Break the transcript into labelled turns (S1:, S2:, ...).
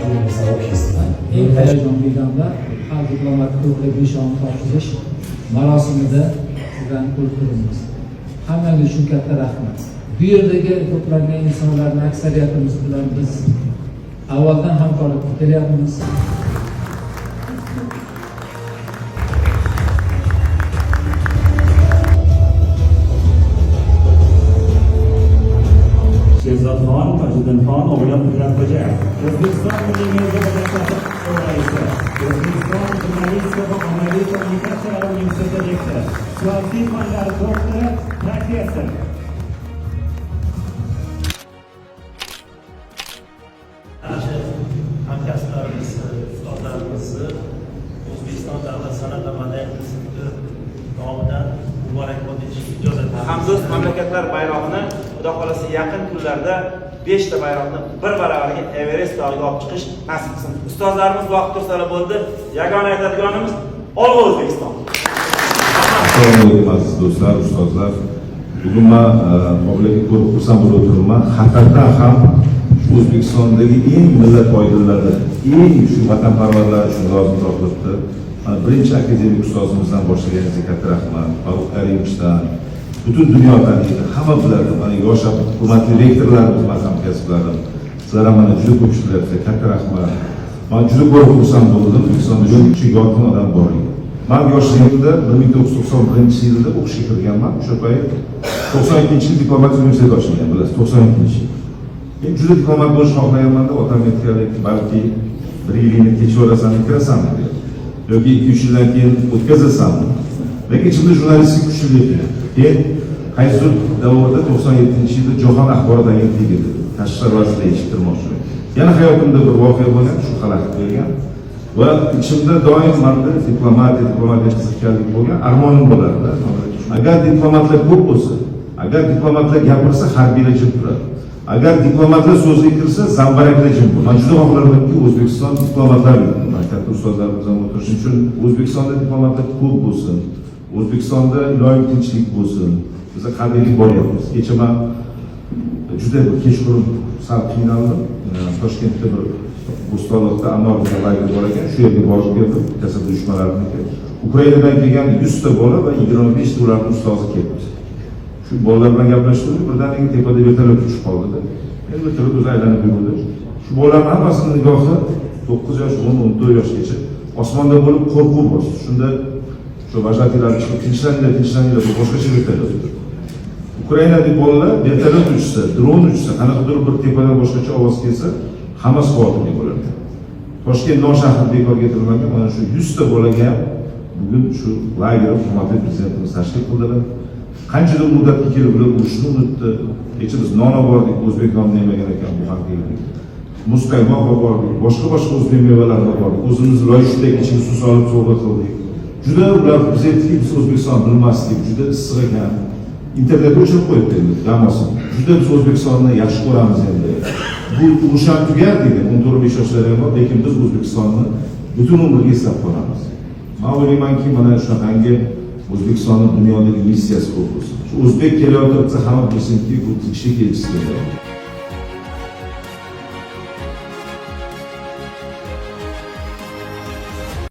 S1: Eng hayajonli damda xalq diplomatik guruhidagi nishonni topshirish marosimida sizdan ko'rib hammangiz uchun katta rahmat. Bu yerdagi to'plangan insonlarning aksariyatimiz bilan biz avvaldan hamkorlikda kelyapmiz.
S2: Sherzodxon Tojiddinxon o'g'li Qudratxo'jayev, O'zbekiston Milliy media gazetasi raisi, O'zbekiston jurnalistika va ommaviy kommunikatsiyalar universiteti rektori, siyosiy fanlar doktori, professor.
S3: Hamkasblarimiz, ustozlarimizni O'zbekiston Davlat san'at va madaniyat instituti nomidan muborakbod etishga ijozat beramiz.
S4: Hamdo'st mamlakatlar bayrog'ini Xudo xolasa yaqin kunlarda 5 ta bayroqni bir baravariga Everest tog'iga olib chiqish nasib qilsin. Ustozlarimiz vaqt ko'rsatib bo'ldi. Yagona aytadiganimiz Olg'a O'zbekiston.
S5: Assalomu alaykum aziz do'stlar, ustozlar. Bugun men mamlakat ko'rib xursand bo'lib o'tiribman. Haqiqatan ham O'zbekistondagi eng millatpoylardan, eng shu vatanparvarlar shu lozim topilibdi. Mana birinchi akademik ustozimizdan boshlaganingizga katta rahmat. Farruh Karimovdan butun dunyo taniydi, hamma biladi. Mana yosh hurmatli rektorlarimiz, hamkasblarim, sizlar ham mana juda ko'p ishlayapsiz. Katta rahmat. Men juda ko'p xursand bo'ldim. O'zbekistonda shuncha yorqin odam bor edi. Men yoshligimda 1991-yilda o'qishga kirganman. O'sha payt 92-yil diplomatik universitet ochilgan, bilasiz, 92-yil. Men juda diplomat bo'lish xohlaganman-da, otam aytganki, balki bir yilingni kechirasanmi, kirasanmi dedi. Yoki 2-3 yildan keyin o'tkazasanmi. Lekin ichimda jurnalistlik kuchli edi. Keyin qaysidir davrda 97-yilda Jahon axborot agentligida tashqi ishlar vazirligida eshittirmoqchi. Yana hayotimda bir voqea bo'lgan, shu xalaqit bergan va ichimda doim menda diplomatiya qiziqarlik bo'lgan, armonim bo'lardi. Agar diplomatlar ko'p bo'lsa, agar diplomatlar gapirsa, harbiylar jim turadi. Agar diplomatlar so'zga kirsa, zambaraklar jim bo'ladi. Men juda xohlarmanki, O'zbekiston diplomatlar, katta ustozlarimiz ham o'tirishi uchun O'zbekistonda diplomatlar ko'p bo'lsin. O'zbekistonda ilohiy tinchlik bo'lsin. Biz qadrli bo'lyapmiz. Kecha men juda bir kechqurun sal qiynaldim. Toshkentda bir Bo'stonliqda Anor layeri bor ekan, shu yerga borib keldim. Kasaba uyushmalarniki. Ukrainadan kelgan 100 ta bola va 25 ta ularning ustozi keldi. Shu bolalar bilan gaplashdik, birdaniga tepada vertolyot uchib qoldi. Endi vertolyot o'zi aylanib yurdi. Shu bolalarning hammasining nigohi 9 yosh, 10-14 yoshgacha osmonda bo'lib qo'rquv bosdi. Shunda shu vaziyatlar chiqib tinchlaninglar, bu boshqacha vertolyot. Ukrainadagi bolalar vertolyot uchsa, dron uchsa, qanaqadir bir tepadan boshqacha ovoz kelsa, hammasi xavotirga bo'ladi. Toshkent shahri bekor keltirilmagan, mana shu 100 ta bolaga ham bugun shu lager hurmatli prezidentimiz tashkil qildilar. Qanchadir muddatga kelib ular urushni unutdi. Kecha biz non oldik, o'zbek nonni yemagan ekan bu ham keldik. Muzqaymoq oldik, boshqa o'zbek mevalarni oldik. O'zimiz loyishdek ichimizga suv solib sovg'a qildik. Juda ular biz aytdik, biz O'zbekiston bilmasdik, juda issiq ekan. Internetga o'chirib qo'yib berdik, damosin. Juda biz O'zbekistonni yaxshi ko'ramiz endi. Bu urush ham tugar degan 14-15 yoshlarga bor, lekin biz O'zbekistonni butun umrga eslab qolamiz. Men o'ylaymanki, mana shunaqangi O'zbekistonning dunyodagi missiyasi ko'p bo'lsin. Shu o'zbek kelyapti, hamma bilsinki, bu tinchlik elchisi.